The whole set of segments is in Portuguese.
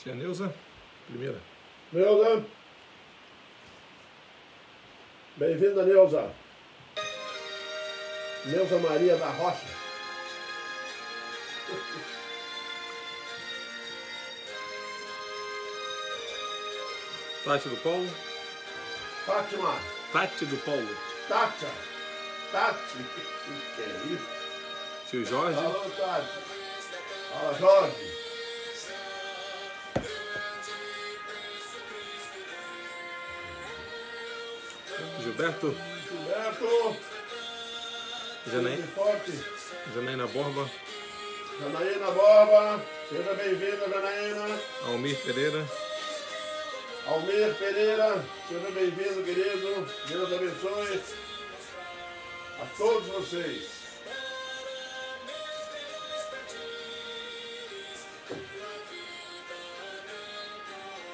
Tia Neuza, primeira. Neuza. Bem-vinda, Neuza. Neuza Maria da Rocha. Tati do Paulo. Fátima. Tati do Paulo. Tati. Que é isso? Tio Jorge. Alô, Tati. Fala, Jorge. Gilberto. Janaína Borba. Janaína Borba. Seja bem-vinda, Janaína. Almir Pereira. Almir Pereira. Seja bem-vindo, querido. Deus abençoe a todos vocês.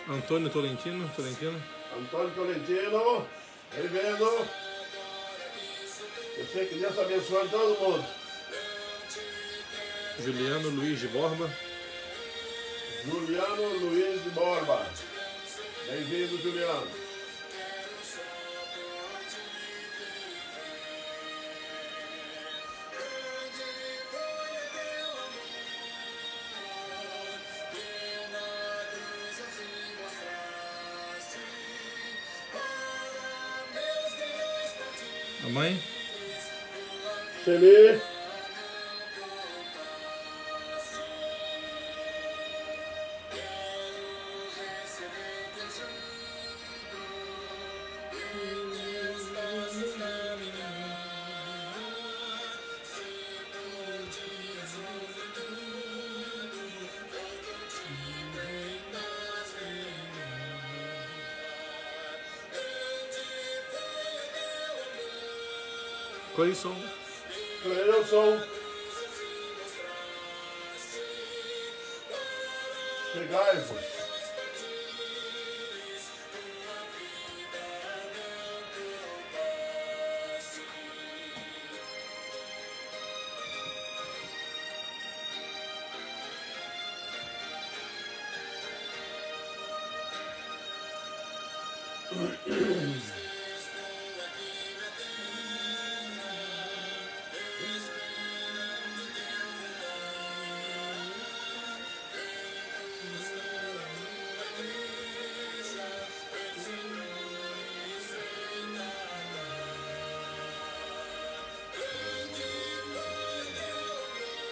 Antônio Tolentino. Antônio Tolentino, bem-vindo. Eu sei que Deus abençoe todo mundo. Juliano Luiz de Borba. Juliano Luiz de Borba. Bem-vindo, Juliano. A mãe? Xeli. Cleison. Chegai-vos.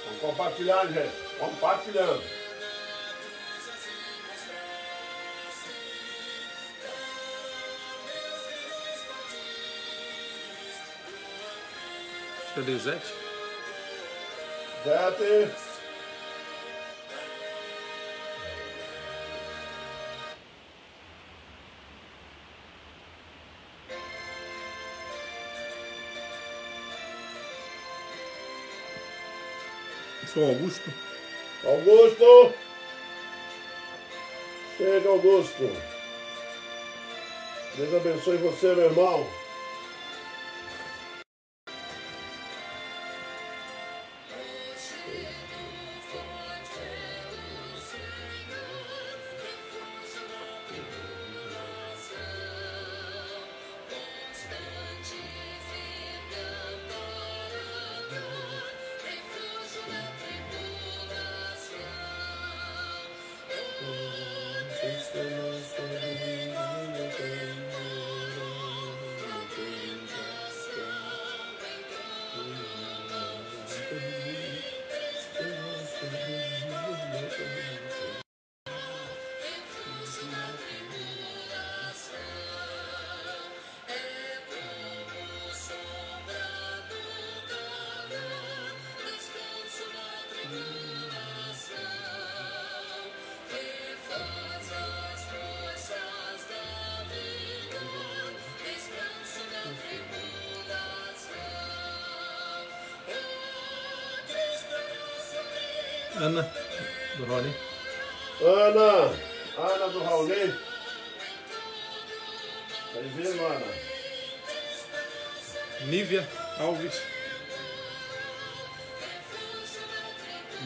Vamos compartilhar, gente. Compartilhando. Elisete. Zete. Sou Augusto. Augusto. Chega, Augusto. Deus abençoe você, meu irmão. Ana do Raoni. Ana do Raoni. Bem-vindo, Ana. Nívia Alves.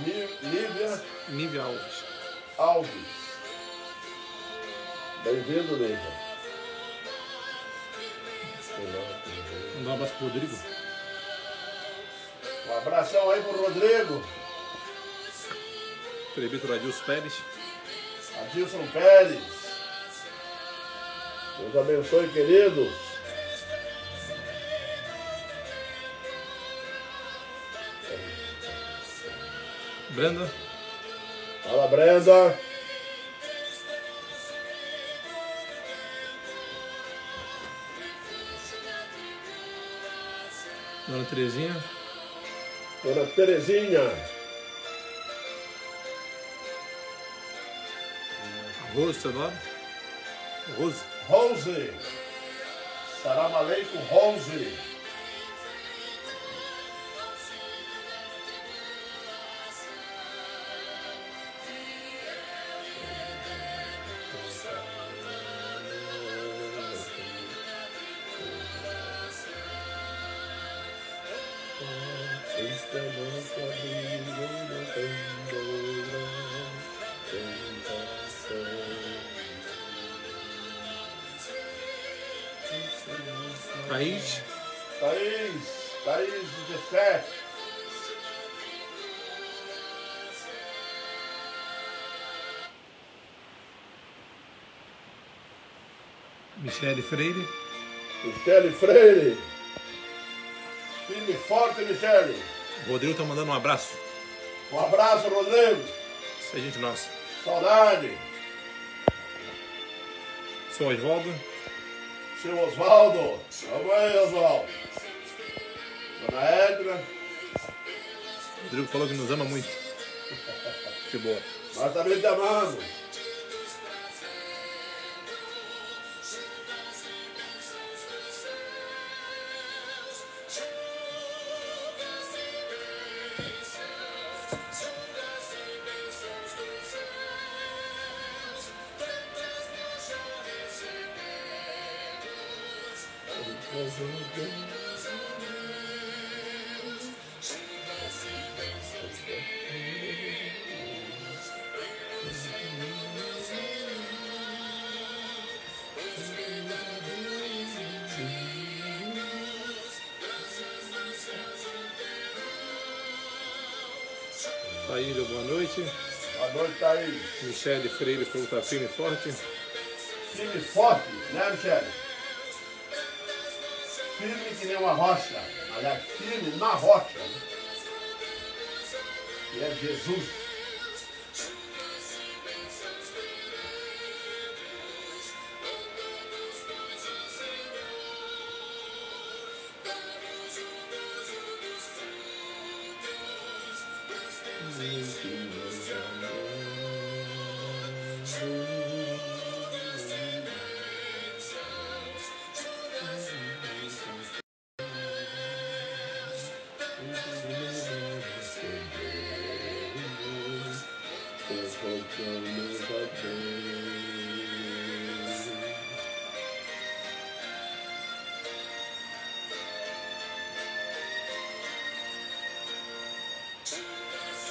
Nívia Nívia Alves. Alves. Bem-vindo, Lívia. Mandar um abraço pro Rodrigo. Um abração aí pro Rodrigo. Presbítero Adilson Pérez. Adilson Pérez. Deus abençoe, queridos. Brenda. Fala, Brenda. Dona Terezinha. Dona Terezinha. Rose, seu nome? Rose. Rose. Salam aleikum, Rose. Thaís. Thaís 17. Michele Freire. Michele Freire. Firme e forte, Michele. Rodrigo tá mandando um abraço. Um abraço, Rodrigo. Isso é gente nossa. Saudade. Seu Osvaldo. Seu Osvaldo. Vamos aí, Osvaldo. Dona Edna. Rodrigo falou que nos ama muito. Que boa. Nós também te amamos. Thaís, boa noite. Boa noite, Thaís. Michele Freire falou que tá firme e forte. Firme e forte, né, Michele? Firme que nem uma rocha. Aliás, firme na rocha. Né? Que é Jesus.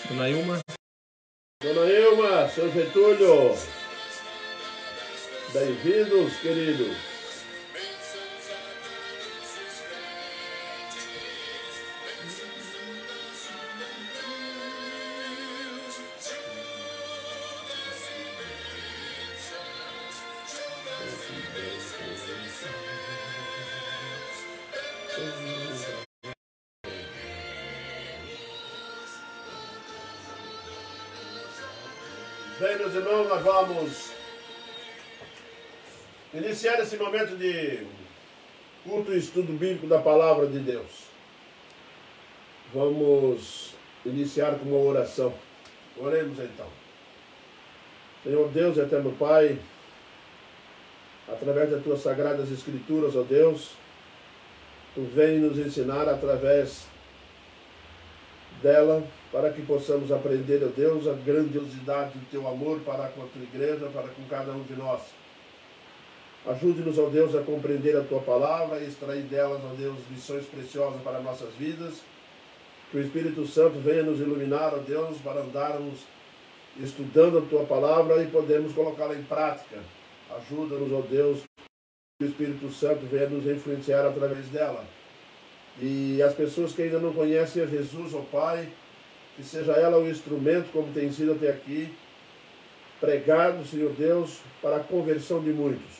Dona Ilma. Dona Ilma, seu Getúlio. Bem-vindos, queridos. Bem, meus irmãos, nós vamos iniciar esse momento de culto e estudo bíblico da Palavra de Deus. Vamos iniciar com uma oração. Oremos então. Senhor Deus, eterno Pai, através das Tuas Sagradas Escrituras, ó Deus, Tu vem nos ensinar através dela, para que possamos aprender, ó Deus, a grandiosidade do Teu amor para com a Tua igreja, para com cada um de nós. Ajude-nos, ó Deus, a compreender a Tua palavra e extrair delas, ó Deus, lições preciosas para nossas vidas. Que o Espírito Santo venha nos iluminar, ó Deus, para andarmos estudando a Tua palavra e podemos colocá-la em prática Ajuda-nos, ó Deus, que o Espírito Santo venha nos influenciar através dela. E as pessoas que ainda não conhecem a Jesus, ó Pai, que seja ela o instrumento, como tem sido até aqui, pregado, Senhor Deus, para a conversão de muitos.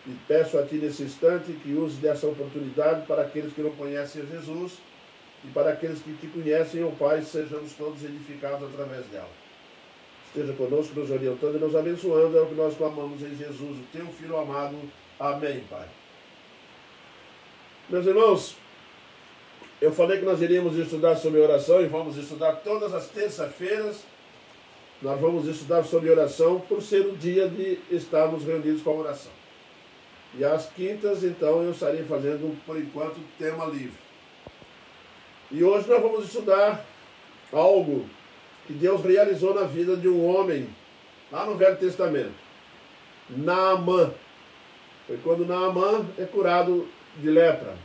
E peço a Ti nesse instante que use dessa oportunidade para aqueles que não conhecem a Jesus e para aqueles que Te conhecem, ó Pai, sejamos todos edificados através dela. Esteja conosco, nos orientando e nos abençoando, é o que nós clamamos em Jesus, o Teu Filho amado. Amém, Pai. Meus irmãos, eu falei que nós iríamos estudar sobre oração e vamos estudar todas as terças-feiras. Nós vamos estudar sobre oração por ser o dia de estarmos reunidos com a oração. E às quintas, então, eu estarei fazendo, por enquanto, tema livre. E hoje nós vamos estudar algo que Deus realizou na vida de um homem, lá no Velho Testamento. Naamã. Foi quando Naamã é curado de lepra.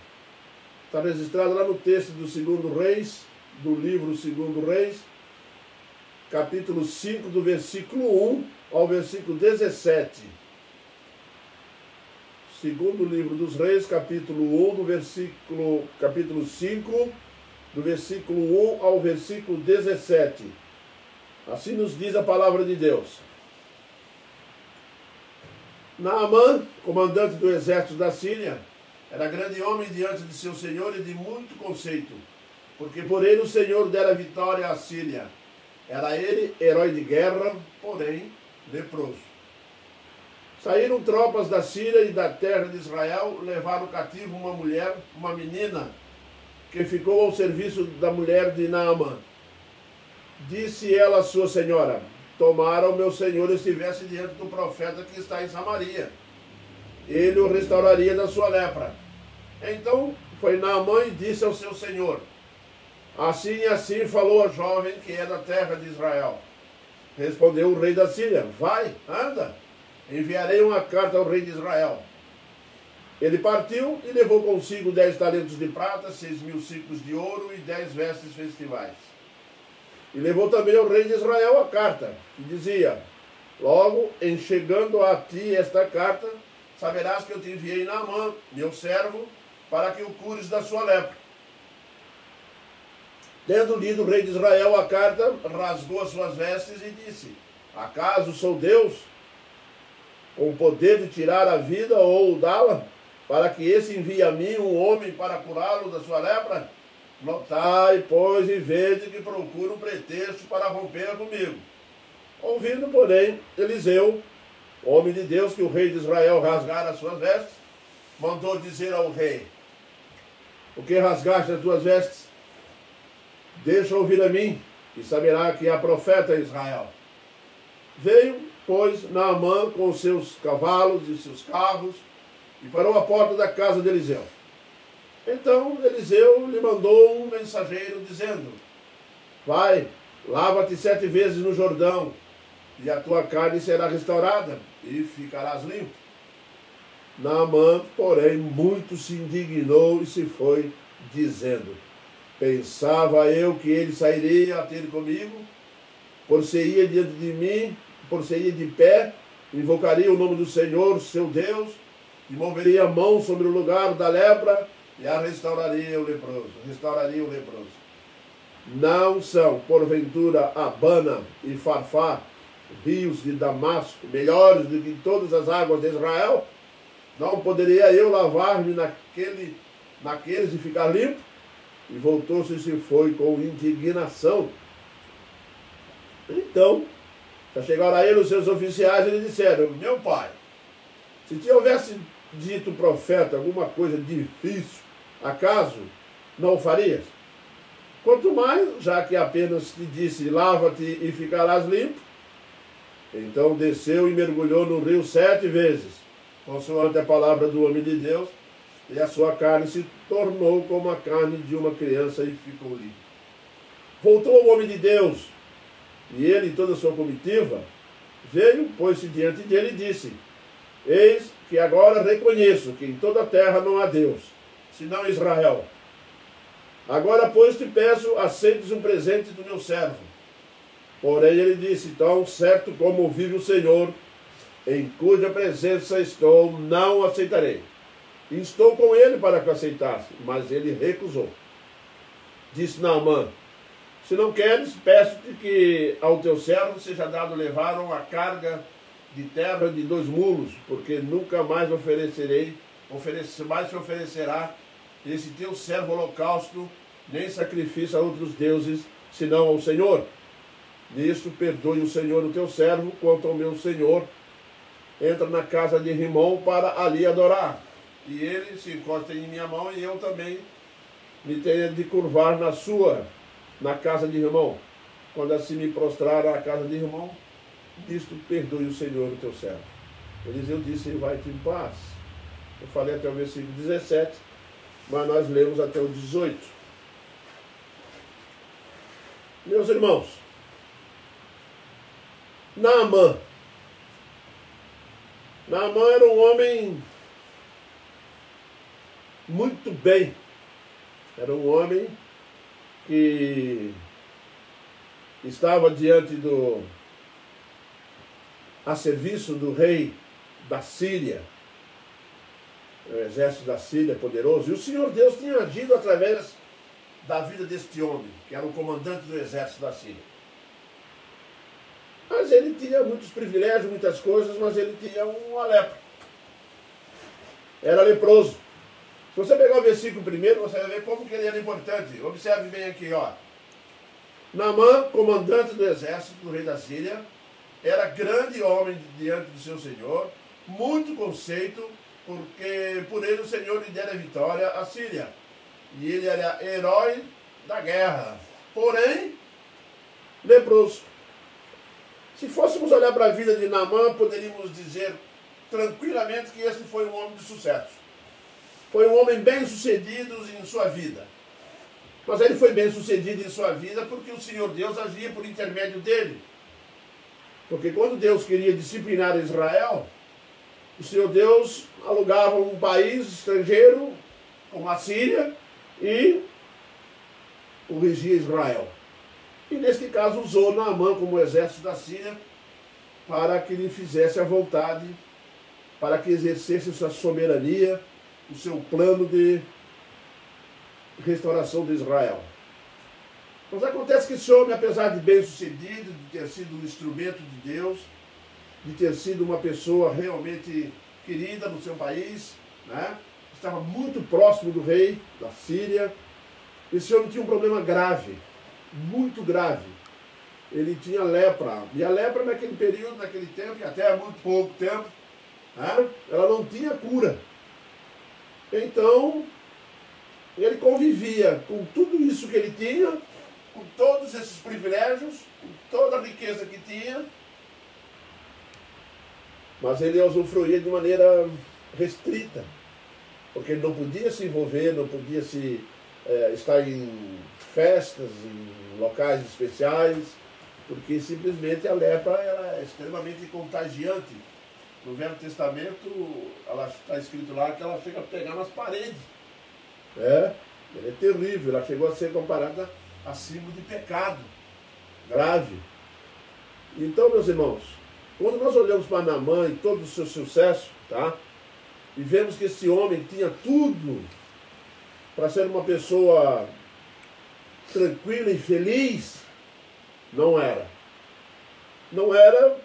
Está registrado lá no texto do 2 Reis, do livro 2 Reis, capítulo 5, do versículo 1 ao versículo 17. Segundo livro dos Reis, capítulo 1, capítulo 5, do versículo 1 ao versículo 17. Assim nos diz a palavra de Deus. Naamã, comandante do exército da Síria, era grande homem diante de seu senhor e de muito conceito, porque por ele o Senhor dera vitória à Síria. Era ele herói de guerra, porém leproso. Saíram tropas da Síria e da terra de Israel, levaram cativo uma mulher, uma menina, que ficou ao serviço da mulher de Naamã. Disse ela à sua senhora: tomara o meu senhor estivesse diante do profeta que está em Samaria. Ele o restauraria da sua lepra. Então foi Naamã e disse ao seu senhor: assim e assim falou a jovem que é da terra de Israel. Respondeu o rei da Síria: vai, anda, enviarei uma carta ao rei de Israel. Ele partiu e levou consigo 10 talentos de prata, 6.000 ciclos de ouro e 10 vestes festivais. E levou também ao rei de Israel a carta, que dizia: logo, em chegando a ti esta carta, saberás que eu te enviei Naamã, meu servo, para que o cures da sua lepra. Tendo lido o rei de Israel a carta, rasgou as suas vestes e disse: acaso sou Deus, com o poder de tirar a vida ou dá-la, para que esse envie a mim um homem para curá-lo da sua lepra? Notai, pois, e vede que procuro um pretexto para romper comigo. Ouvindo, porém, Eliseu, homem de Deus, que o rei de Israel rasgara as suas vestes, mandou dizer ao rei: o que rasgaste as tuas vestes? Deixa ouvir a mim, e saberá que há profeta em Israel. Veio, pois, Naamã com os seus cavalos e seus carros, e parou à porta da casa de Eliseu. Então Eliseu lhe mandou um mensageiro, dizendo: vai, lava-te 7 vezes no Jordão, e a tua carne será restaurada, e ficarás limpo. Naamã, porém, muito se indignou e se foi, dizendo: pensava eu que ele sairia a ter comigo, por se ia diante de mim, por se ia de pé, invocaria o nome do Senhor, seu Deus, e moveria a mão sobre o lugar da lepra, e a restauraria o leproso. Não são, porventura, Abana e Farfá, rios de Damasco, melhores do que todas as águas de Israel? Não poderia eu lavar-me naqueles e ficar limpo? E voltou-se e se foi com indignação. Então, já chegaram a ele os seus oficiais e lhe disseram: meu pai, se te houvesse dito o profeta alguma coisa difícil, acaso não o farias? Quanto mais, já que apenas te disse: lava-te e ficarás limpo. Então desceu e mergulhou no rio 7 vezes, consoante a palavra do homem de Deus, e a sua carne se tornou como a carne de uma criança e ficou limpa. Voltou o homem de Deus, e ele e toda a sua comitiva veio, pôs-se diante dele e disse: eis que agora reconheço que em toda a terra não há Deus, senão Israel. Agora, pois, te peço, aceites um presente do meu servo. Porém ele disse: então, certo como vive o Senhor, em cuja presença estou, não aceitarei. E estou com ele para que o aceitasse, mas ele recusou. Disse Naamã: se não queres, peço-te que ao teu servo seja dado levar uma carga de terra de 2 mulos, porque nunca mais se oferecerá esse teu servo holocausto, nem sacrifício a outros deuses, senão ao Senhor. Nisto perdoe o Senhor o teu servo, quanto ao meu senhor, entra na casa de Rimom para ali adorar. E ele se encosta em minha mão, e eu também me tenha de curvar na casa de Rimom. Quando assim me prostrar à casa de Rimom, nisto perdoe o Senhor o teu servo. Eliseu disse: vai-te em paz. Eu falei até o versículo 17, mas nós lemos até o 18. Meus irmãos, Naamã era um homem muito bem. Era um homem que estava a serviço do rei da Síria, o exército da Síria poderoso. E o Senhor Deus tinha agido através da vida deste homem, que era o comandante do exército da Síria. Mas ele tinha muitos privilégios, muitas coisas, mas ele tinha uma lepra. Era leproso. Se você pegar o versículo primeiro, você vai ver como que ele era importante. Observe bem aqui, ó. Naamã, comandante do exército do rei da Síria, era grande homem diante do seu senhor, muito conceito, porque por ele o Senhor lhe dera vitória à Síria. E ele era herói da guerra, porém, leproso. Se fôssemos olhar para a vida de Naamã, poderíamos dizer tranquilamente que esse foi um homem de sucesso. Foi um homem bem sucedido em sua vida. Mas ele foi bem sucedido em sua vida porque o Senhor Deus agia por intermédio dele. Porque quando Deus queria disciplinar Israel, o Senhor Deus alugava um país estrangeiro, como a Síria, e corrigia Israel. E neste caso usou Naamã como exército da Síria para que lhe fizesse a vontade, para que exercesse sua soberania, o seu plano de restauração de Israel. Mas acontece que esse homem, apesar de bem sucedido, de ter sido um instrumento de Deus, de ter sido uma pessoa realmente querida no seu país, né? Estava muito próximo do rei da Síria, esse homem tinha um problema grave, muito grave. Ele tinha lepra, e a lepra naquele período, naquele tempo, e até há muito pouco tempo, né? Ela não tinha cura. Então, ele convivia com tudo isso que ele tinha, com todos esses privilégios, com toda a riqueza que tinha, mas ele usufruía de maneira restrita, porque ele não podia se envolver, não podia estar em festas, em locais especiais, porque simplesmente a lepra era extremamente contagiante. No Velho Testamento, ela está escrito lá que ela chega a pegar nas paredes. Ela é terrível, ela chegou a ser comparada a símbolo de pecado grave. Então, meus irmãos, quando nós olhamos para Naamã e todo o seu sucesso, tá? E vemos que esse homem tinha tudo para ser uma pessoa tranquila e feliz, não era. Não era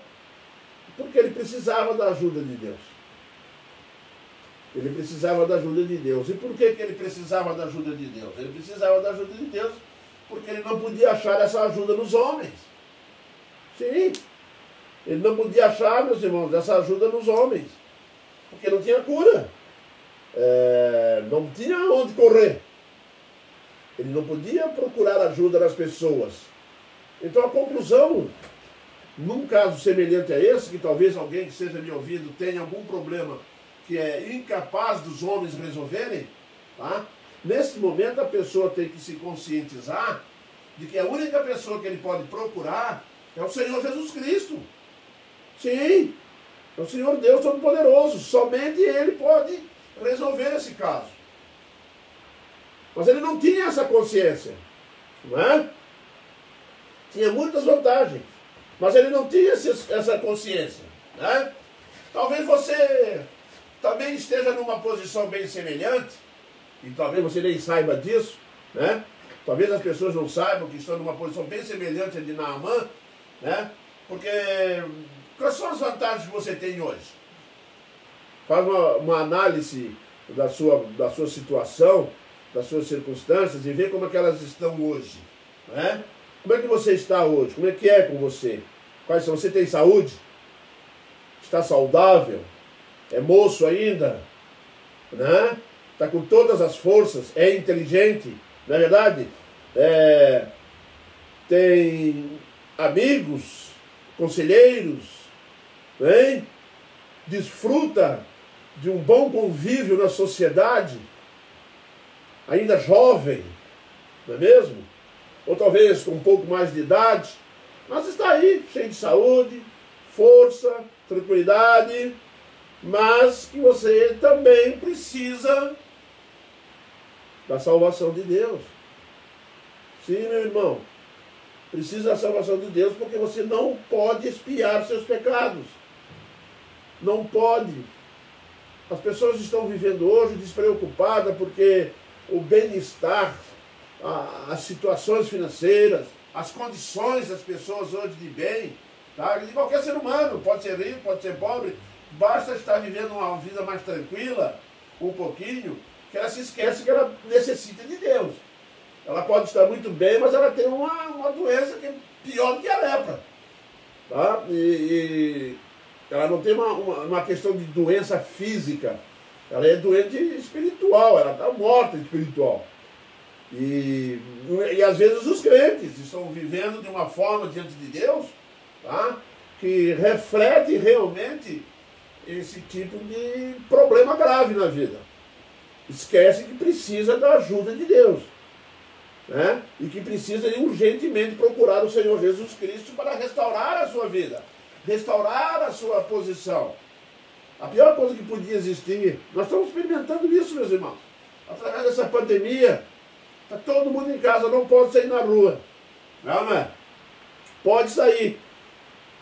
porque ele precisava da ajuda de Deus. Ele precisava da ajuda de Deus. E por que ele precisava da ajuda de Deus? Ele precisava da ajuda de Deus porque ele não podia achar essa ajuda nos homens. Sim. Ele não podia achar, meus irmãos, essa ajuda nos homens. Porque não tinha cura. Não tinha onde correr. Ele não podia procurar ajuda nas pessoas. Então a conclusão, num caso semelhante a esse, que talvez alguém que esteja me ouvindo tenha algum problema que é incapaz dos homens resolverem, tá? Nesse momento a pessoa tem que se conscientizar de que a única pessoa que ele pode procurar é o Senhor Jesus Cristo. Sim, é o Senhor Deus Todo-Poderoso. Somente Ele pode resolver esse caso. Mas ele não tinha essa consciência, não é? Tinha muitas vantagens, mas ele não tinha essa consciência, né? Talvez você também esteja numa posição bem semelhante, e talvez você nem saiba disso, né? Talvez as pessoas não saibam que estão numa posição bem semelhante a de Naamã, né? Porque quais são as vantagens que você tem hoje? Faz uma análise da sua situação, das suas circunstâncias e vê como é que elas estão hoje, né? Como é que você está hoje? Como é que é com você? Quais são? Você tem saúde? Está saudável? É moço ainda? Né? Está com todas as forças? É inteligente? Não é verdade? Tem amigos, conselheiros, hein? Desfruta de um bom convívio na sociedade, ainda jovem, não é mesmo? Ou talvez com um pouco mais de idade, mas está aí, cheio de saúde, força, tranquilidade, mas que você também precisa da salvação de Deus. Sim, meu irmão, precisa da salvação de Deus porque você não pode expiar seus pecados. Não pode. As pessoas estão vivendo hoje despreocupadas porque o bem-estar, as situações financeiras, as condições das pessoas hoje de bem, tá? De qualquer ser humano, pode ser rico, pode ser pobre, basta estar vivendo uma vida mais tranquila, um pouquinho, que ela se esquece que ela necessita de Deus. Ela pode estar muito bem, mas ela tem uma doença que é pior do que a lepra. Tá? E ela não tem uma questão de doença física, ela é doente espiritual, ela está morta espiritual. E às vezes os crentes estão vivendo de uma forma diante de Deus, tá? Que reflete realmente esse tipo de problema grave na vida. Esquece que precisa da ajuda de Deus, né? E que precisa urgentemente procurar o Senhor Jesus Cristo para restaurar a sua vida, restaurar a sua posição. A pior coisa que podia existir, nós estamos experimentando isso, meus irmãos, através dessa pandemia. Está todo mundo em casa, não pode sair na rua. Não é? Pode sair.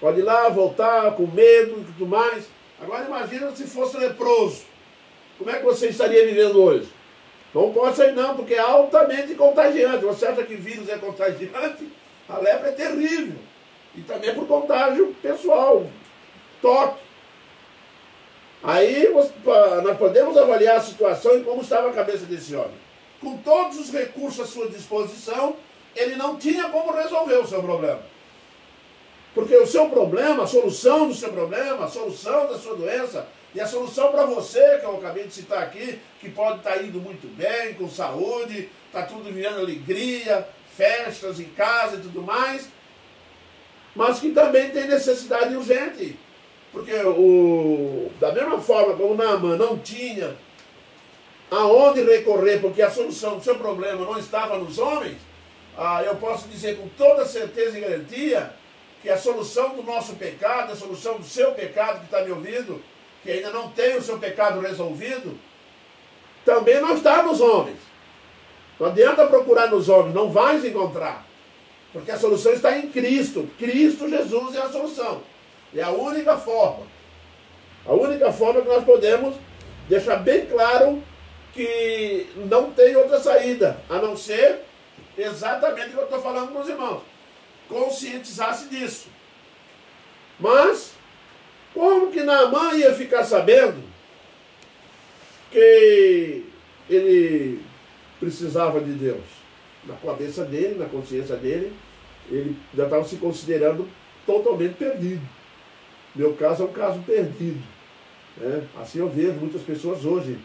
Pode ir lá, voltar com medo e tudo mais. Agora imagina se fosse leproso. Como é que você estaria vivendo hoje? Não pode sair não, porque é altamente contagiante. Você acha que vírus é contagiante? A lepra é terrível. E também é por contágio pessoal. Toque. Aí nós podemos avaliar a situação e como estava a cabeça desse homem. Com todos os recursos à sua disposição, ele não tinha como resolver o seu problema. Porque o seu problema, a solução do seu problema, a solução da sua doença, e a solução para você, que eu acabei de citar aqui, que pode estar indo muito bem, com saúde, está tudo vivendo alegria, festas em casa e tudo mais, mas que também tem necessidade urgente. Porque da mesma forma como Naamã não tinha aonde recorrer, porque a solução do seu problema não estava nos homens, eu posso dizer com toda certeza e garantia que a solução do nosso pecado, a solução do seu pecado que está me ouvindo, que ainda não tem o seu pecado resolvido, também não está nos homens. Não adianta procurar nos homens, não vais encontrar. Porque a solução está em Cristo. Cristo Jesus é a solução. É a única forma. A única forma que nós podemos deixar bem claro que não tem outra saída, a não ser exatamente o que eu estou falando com os irmãos. Conscientizar-se disso. Mas, como que Naamã ia ficar sabendo que ele precisava de Deus? Na cabeça dele, na consciência dele, ele já estava se considerando totalmente perdido. Meu caso é um caso perdido, né? Assim eu vejo muitas pessoas hoje,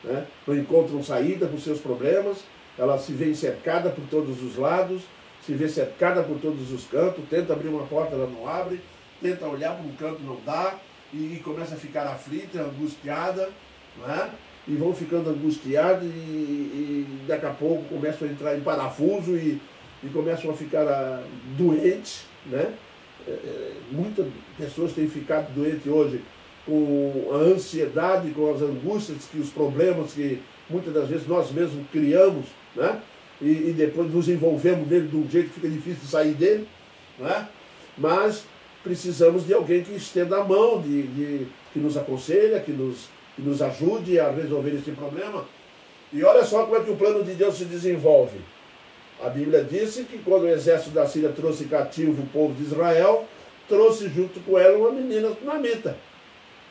né? Não encontram saída para os seus problemas, ela se vê cercada por todos os lados, se vê cercada por todos os cantos, tenta abrir uma porta, ela não abre, tenta olhar para um canto, não dá, e começa a ficar aflita, angustiada, né? E vão ficando angustiados e daqui a pouco começam a entrar em parafuso e começam a ficar doentes, né? Muitas pessoas têm ficado doentes hoje com a ansiedade, com as angústias, que os problemas que muitas das vezes nós mesmos criamos, né? E depois nos envolvemos nele de um jeito que fica difícil de sair dele, né? Mas precisamos de alguém que estenda a mão, que nos aconselha, que nos ajude a resolver esse problema. E olha só como é que o plano de Deus se desenvolve. A Bíblia disse que quando o exército da Síria trouxe cativo o povo de Israel, trouxe junto com ela uma menina sunamita.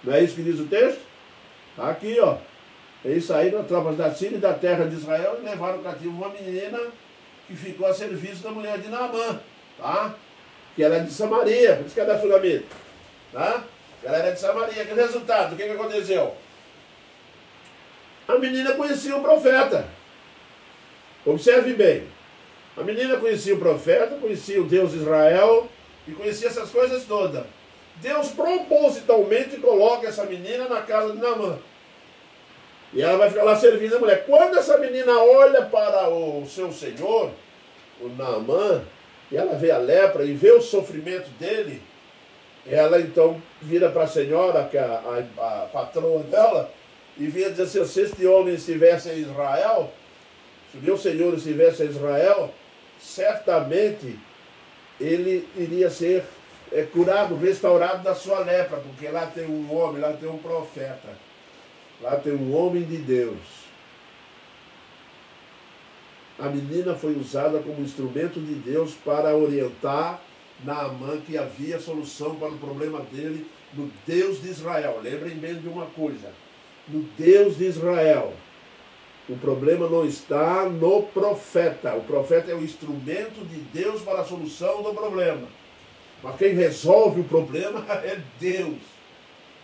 Não é isso que diz o texto? Aqui, ó. Eles saíram as tropas da Síria e da terra de Israel e levaram cativo uma menina que ficou a serviço da mulher de Naamã, tá? Que ela é de Samaria, por isso que ela é sunamita, tá? Ela era de Samaria. Que resultado? O que aconteceu? A menina conhecia o profeta. Observe bem. A menina conhecia o profeta, conhecia o Deus de Israel e conhecia essas coisas todas. Deus propositalmente coloca essa menina na casa de Naamã. E ela vai ficar lá servindo a mulher. Quando essa menina olha para o seu senhor, o Naamã, e ela vê a lepra e vê o sofrimento dele, ela então vira para a senhora, que é a patroa dela, e vira dizer assim: se este homem estivesse em Israel, se o meu senhor estivesse em Israel, certamente ele iria ser curado, restaurado da sua lepra, porque lá tem um homem, lá tem um profeta, lá tem um homem de Deus. A menina foi usada como instrumento de Deus para orientar Naamã que havia solução para o problema dele no Deus de Israel. Lembrem bem de uma coisa: no Deus de Israel. O problema não está no profeta. O profeta é o instrumento de Deus para a solução do problema. Mas quem resolve o problema é Deus.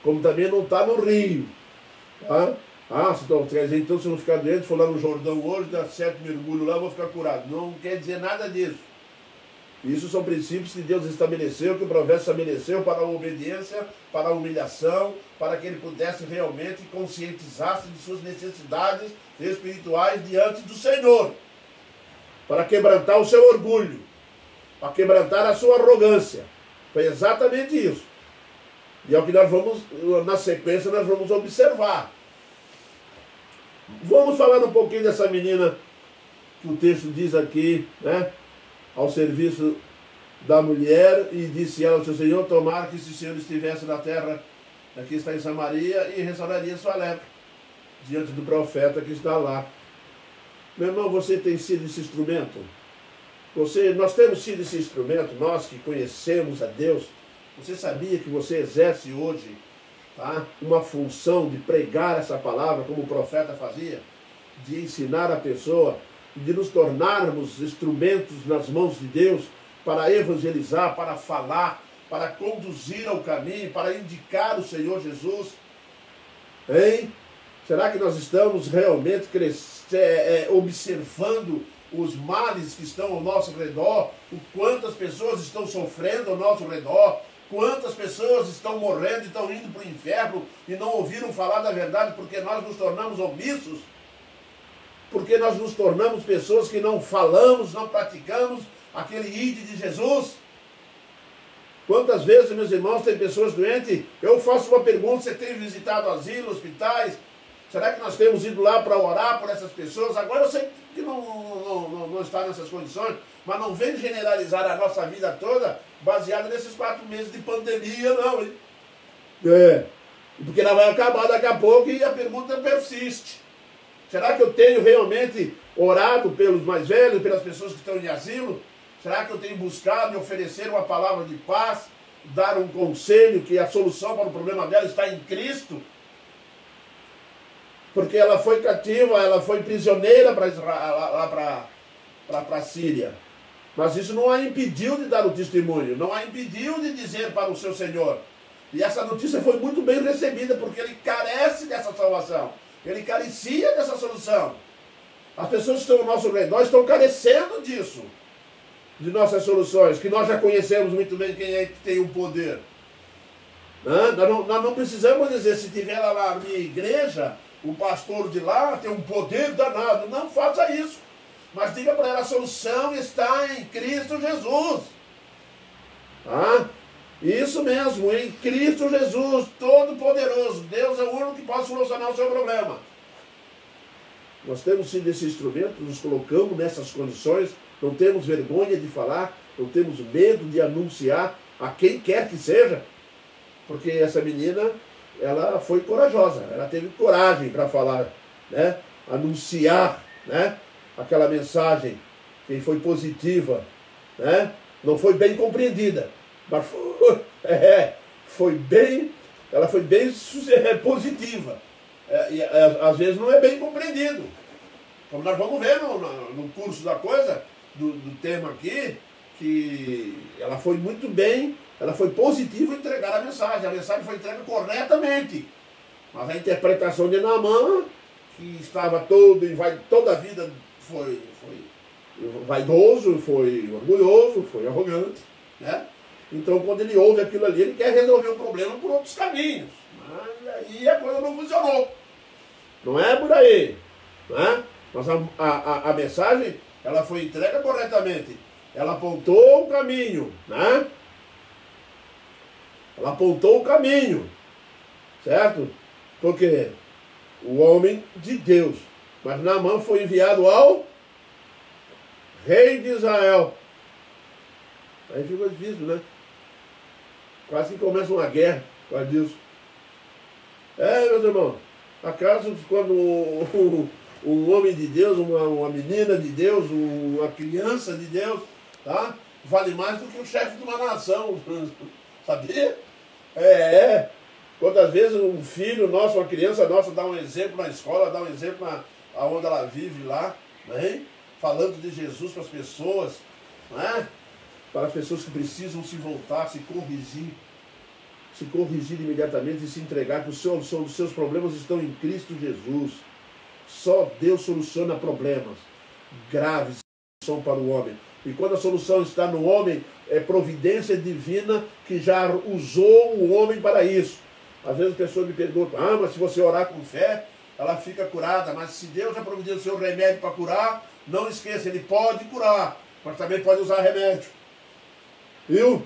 Como também não está no rio. Tá? Então se eu não ficar doente, for lá no Jordão hoje, dar 7 mergulhos lá, eu vou ficar curado. Não quer dizer nada disso. Isso são princípios que Deus estabeleceu, que o profeta estabeleceu para a obediência, para a humilhação, para que ele pudesse realmente conscientizar-se de suas necessidades espirituais diante do Senhor, para quebrantar o seu orgulho, para quebrantar a sua arrogância. Foi exatamente isso. E é o que nós vamos, na sequência, nós vamos observar. Vamos falar um pouquinho dessa menina que o texto diz aqui, né? Ao serviço da mulher, e disse ela ao seu senhor: tomara que esse senhor estivesse na terra, aqui está em Samaria, e restauraria sua lepra, diante do profeta que está lá. Meu irmão, você tem sido esse instrumento? Nós temos sido esse instrumento, nós que conhecemos a Deus. Você sabia que você exerce hoje, tá, uma função de pregar essa palavra, como o profeta fazia, de ensinar a pessoa, de nos tornarmos instrumentos nas mãos de Deus para evangelizar, para falar, para conduzir ao caminho, para indicar o Senhor Jesus? Hein? Será que nós estamos realmente observando os males que estão ao nosso redor, o quantas pessoas estão sofrendo ao nosso redor, quantas pessoas estão morrendo e estão indo para o inferno e não ouviram falar da verdade porque nós nos tornamos omissos? Porque nós nos tornamos pessoas que não falamos, não praticamos aquele ide de Jesus? Quantas vezes, meus irmãos, tem pessoas doentes? Eu faço uma pergunta: você tem visitado asilos, hospitais? Será que nós temos ido lá para orar por essas pessoas? Agora eu sei que não está nessas condições, mas não vem generalizar a nossa vida toda baseada nesses 4 meses de pandemia, não, hein? Porque ela vai acabar daqui a pouco e a pergunta persiste. Será que eu tenho realmente orado pelos mais velhos, pelas pessoas que estão em asilo? Será que eu tenho buscado e oferecer uma palavra de paz, dar um conselho que a solução para o problema dela está em Cristo? Porque ela foi cativa, ela foi prisioneira para a Síria. Mas isso não a impediu de dar o testemunho, não a impediu de dizer para o seu Senhor. E essa notícia foi muito bem recebida, porque ele carece dessa salvação. Ele carecia dessa solução. As pessoas que estão ao nosso redor estão carecendo disso, de nossas soluções, que nós já conhecemos muito bem quem é que tem o poder. Nós não precisamos dizer: se tiver lá na minha igreja, o pastor de lá tem um poder danado. Não faça isso. Mas diga para ela: a solução está em Cristo Jesus. Isso mesmo, em Cristo Jesus, Todo-Poderoso. Deus é o único que pode solucionar o seu problema. Nós temos sido esse instrumento, nos colocamos nessas condições, não temos vergonha de falar, não temos medo de anunciar a quem quer que seja, porque essa menina, ela foi corajosa, ela teve coragem para falar, né? Anunciar, né? Aquela mensagem que foi positiva, né? Não foi bem compreendida, mas foi bem, ela foi bem positiva. E às vezes não é bem compreendido. Como nós vamos ver no curso da coisa, do tema aqui, que ela foi muito bem, ela foi positiva em entregar a mensagem foi entregue corretamente. Mas a interpretação de Naamã, que estava toda a vida foi vaidoso, foi orgulhoso, foi arrogante, né? Então quando ele ouve aquilo ali, ele quer resolver o problema por outros caminhos. Mas aí a coisa não funcionou. Não é por aí, né? Mas a mensagem, ela foi entregue corretamente. Ela apontou o caminho, né? Ela apontou o caminho, certo? Porque o homem de Deus, mas Naamã foi enviado ao rei de Israel. Aí ficou difícil, né? Quase que começa uma guerra com a Deus. Meus irmãos, acaso quando um homem de Deus, uma menina de Deus, uma criança de Deus, tá? Vale mais do que o chefe de uma nação, sabia? Quantas vezes um filho nosso, uma criança nossa, dá um exemplo na escola, dá um exemplo onde ela vive lá, né? Falando de Jesus para as pessoas, né? Para as pessoas que precisam se voltar, se corrigir imediatamente e se entregar, que os seus problemas estão em Cristo Jesus. Só Deus soluciona problemas graves são para o homem. E quando a solução está no homem, é providência divina que já usou o homem para isso. Às vezes as pessoas me perguntam, mas se você orar com fé, ela fica curada. Mas se Deus já providenciou o remédio para curar, não esqueça, ele pode curar, mas também pode usar remédio. Viu?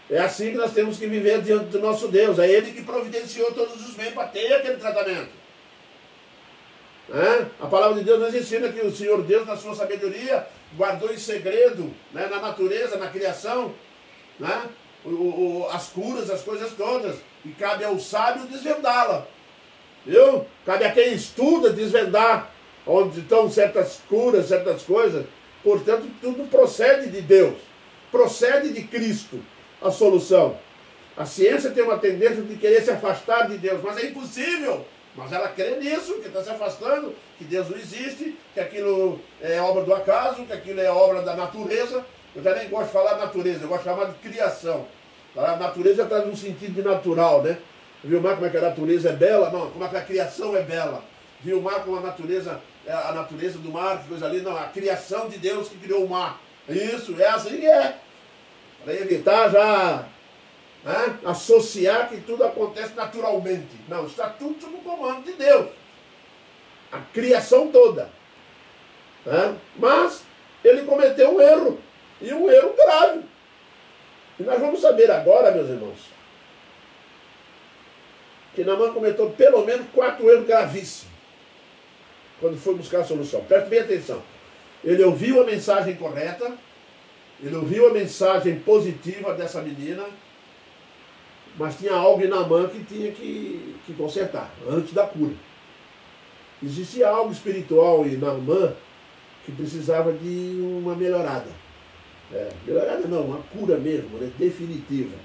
É assim que nós temos que viver diante do nosso Deus. É Ele que providenciou todos os meios para ter aquele tratamento. A palavra de Deus nos ensina que o Senhor Deus, na sua sabedoria, guardou em segredo, né, na natureza, na criação, né, as curas, as coisas todas. E cabe ao sábio desvendá-la. Viu? Cabe a quem estuda desvendar onde estão certas curas, certas coisas. Portanto, tudo procede de Deus. Procede de Cristo a solução. A ciência tem uma tendência de querer se afastar de Deus, mas é impossível. Mas ela crê nisso, que está se afastando, que Deus não existe, que aquilo é obra do acaso, que aquilo é obra da natureza. Eu já nem gosto de falar natureza, eu gosto de chamar de criação. A natureza traz um sentido de natural, né? Viu mais como é que a natureza é bela? Não, como é que a criação é bela. Viu mais como a natureza do mar, que coisa ali? Não, a criação de Deus que criou o mar. Isso, é assim que é. Para evitar já associar que tudo acontece naturalmente. Não, está tudo sob o comando de Deus. A criação toda. Mas ele cometeu um erro. E um erro grave. E nós vamos saber agora, meus irmãos, que Naamã cometeu pelo menos 4 erros gravíssimos quando foi buscar a solução. Preste bem atenção. Ele ouviu a mensagem correta, ele ouviu a mensagem positiva dessa menina, mas tinha algo em Naamã que tinha que consertar, antes da cura. Existia algo espiritual em Naamã que precisava de uma melhorada. Melhorada não, uma cura mesmo, né, definitiva.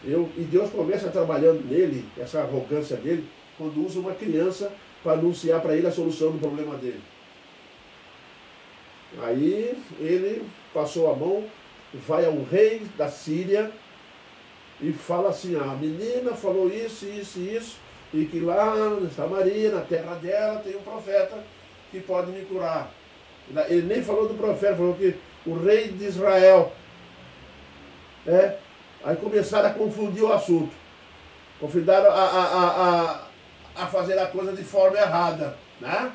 E Deus começa trabalhando nele, essa arrogância dele, quando usa uma criança para anunciar para ele a solução do problema dele. Aí ele passou a mão, vai ao rei da Síria e fala assim, a menina falou isso, isso e isso, e que lá em Samaria, na terra dela, tem um profeta que pode me curar. Ele nem falou do profeta, falou que o rei de Israel. Aí começaram a confundir o assunto. Convidaram a fazer a coisa de forma errada, né?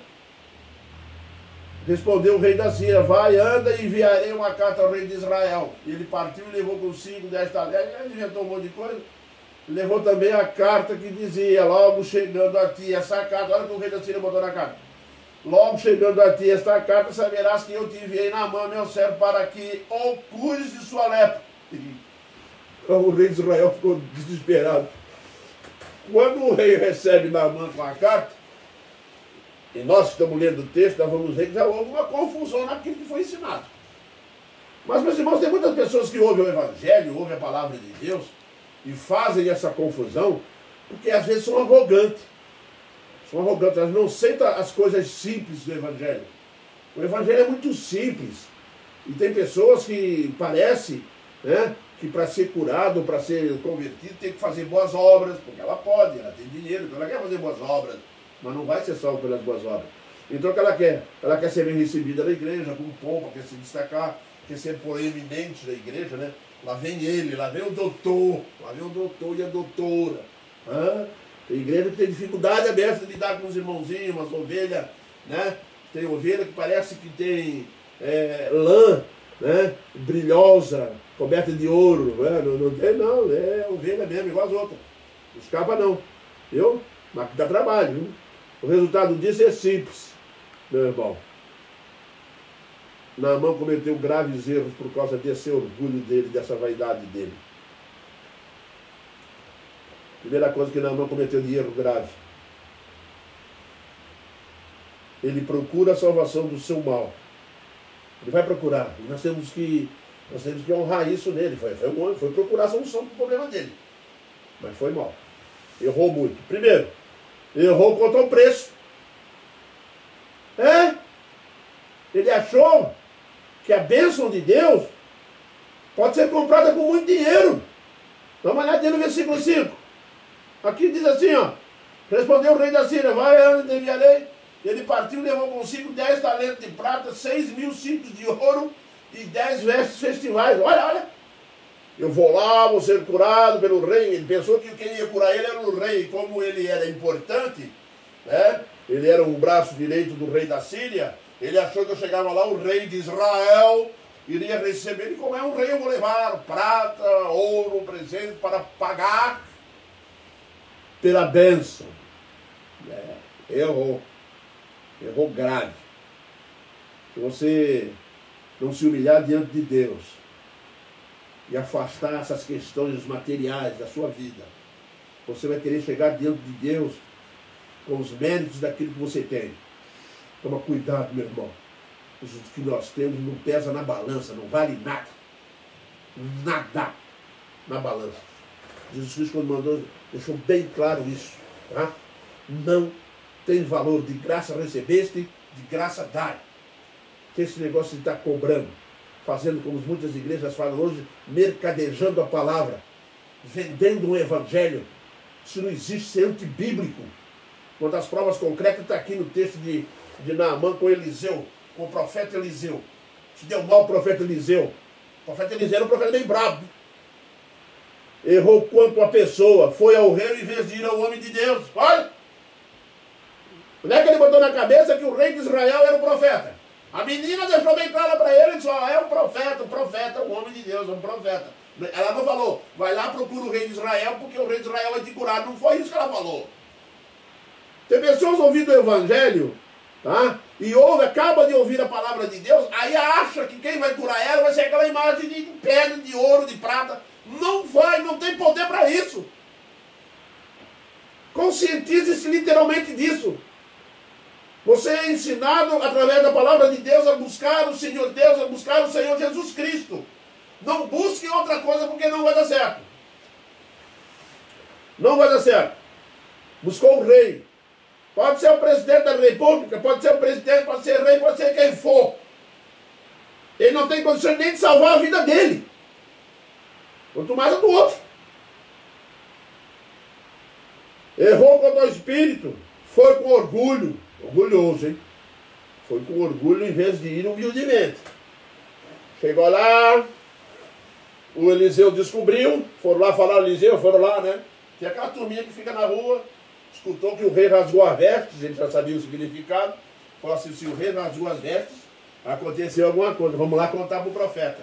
Respondeu o rei da Síria, vai, anda e enviarei uma carta ao rei de Israel. E ele partiu e levou consigo 10 talentos, ele inventou um monte de coisa. Levou também a carta que dizia, logo chegando a ti essa carta, olha o que o rei da Síria botou na carta. Logo chegando a ti esta carta, saberás que eu te enviei Naamã, meu servo, para que o cures de sua lepra. O rei de Israel ficou desesperado. Quando o rei recebe Naamã com a carta, e nós estamos lendo o texto, nós vamos ver que já houve uma confusão naquilo que foi ensinado. Mas, meus irmãos, tem muitas pessoas que ouvem o Evangelho, ouvem a palavra de Deus, e fazem essa confusão, porque às vezes são arrogantes. São arrogantes, elas não aceitam as coisas simples do Evangelho. O Evangelho é muito simples. E tem pessoas que parece, né, que para ser curado, para ser convertido, tem que fazer boas obras, porque ela pode, ela tem dinheiro, então ela quer fazer boas obras, mas não vai ser salva pelas boas obras. Então o que ela quer? Ela quer ser bem recebida na igreja, com pompa, quer se destacar, quer ser proeminente na igreja, né? Lá vem ele, lá vem o doutor e a doutora. Tem igreja que tem dificuldade aberta de lidar com os irmãozinhos, umas ovelhas, né? Tem ovelha que parece que tem lã, né? Brilhosa, coberta de ouro. Né? Não tem não, é ovelha mesmo, igual as outras. Não escapa não, viu? Mas que dá trabalho, viu? O resultado disso é simples, meu irmão. Naamã cometeu graves erros por causa desse orgulho dele, dessa vaidade dele. Primeira coisa que Naamã cometeu de erro grave. Ele procura a salvação do seu mal. Ele vai procurar. Nós temos que honrar isso nele. Foi procurar a solução para o problema dele. Mas foi mal. Errou muito. Primeiro, errou quanto ao preço. Ele achou que a bênção de Deus pode ser comprada com muito dinheiro. Dá uma olhada no versículo 5. Aqui diz assim, ó. Respondeu o rei da Síria, vai, eu te enviarei. Ele partiu e levou consigo 10 talentos de prata, 6.000 ciclos de ouro e 10 vestes festivais. Olha. Eu vou lá, vou ser curado pelo rei. Ele pensou que quem ia curar ele era o rei. Como ele era importante, né? Ele era o braço direito do rei da Síria. Ele achou que eu chegava lá, o rei de Israel iria receber. E como é um rei, eu vou levar prata, ouro, presente para pagar pela bênção. Errou grave. Se você não se humilhar diante de Deus e afastar essas questões materiais da sua vida, você vai querer chegar diante de Deus com os méritos daquilo que você tem. Toma cuidado, meu irmão. O que nós temos não pesa na balança, não vale nada. Nada na balança. Jesus Cristo, quando mandou, deixou bem claro isso. Tá? Não tem valor. De graça recebeste, de graça dai. Que esse negócio de estar cobrando, fazendo como muitas igrejas falam hoje, mercadejando a palavra, vendendo um evangelho. Isso não existe, isso é antibíblico. Uma das provas concretas está aqui no texto de Naamã com Eliseu, com o profeta Eliseu. Se deu mal o profeta Eliseu. O profeta Eliseu era um profeta bem brabo. Errou quanto a pessoa, foi ao rei em vez de ir ao homem de Deus. Olha! Onde é que ele botou na cabeça que o rei de Israel era o profeta? A menina deixou bem clara para ele, só é um profeta, um homem de Deus, um profeta. Ela não falou, vai lá, procura o rei de Israel, porque o rei de Israel vai te curar. Não foi isso que ela falou. Tem pessoas ouvindo o evangelho, tá? E acaba de ouvir a palavra de Deus, aí acha que quem vai curar ela vai ser aquela imagem de pedra, de ouro, de prata. Não vai, não tem poder para isso. Conscientize-se literalmente disso. Você é ensinado através da palavra de Deus a buscar o Senhor Deus, a buscar o Senhor Jesus Cristo. Não busque outra coisa porque não vai dar certo. Não vai dar certo. Buscou o rei. Pode ser o presidente da república, pode ser o presidente, pode ser rei, pode ser quem for. Ele não tem condições nem de salvar a vida dele. Quanto mais a do outro. Errou contra o espírito. Foi com orgulho. Orgulhoso, hein? Foi com orgulho em vez de ir humildemente. Chegou lá, o Eliseu descobriu, foram lá falar, Eliseu, foram lá, né? Tem aquela turminha que fica na rua, escutou que o rei rasgou as vestes, ele já sabia o significado, falou assim, se o rei rasgou as vestes, aconteceu alguma coisa, vamos lá contar para o profeta.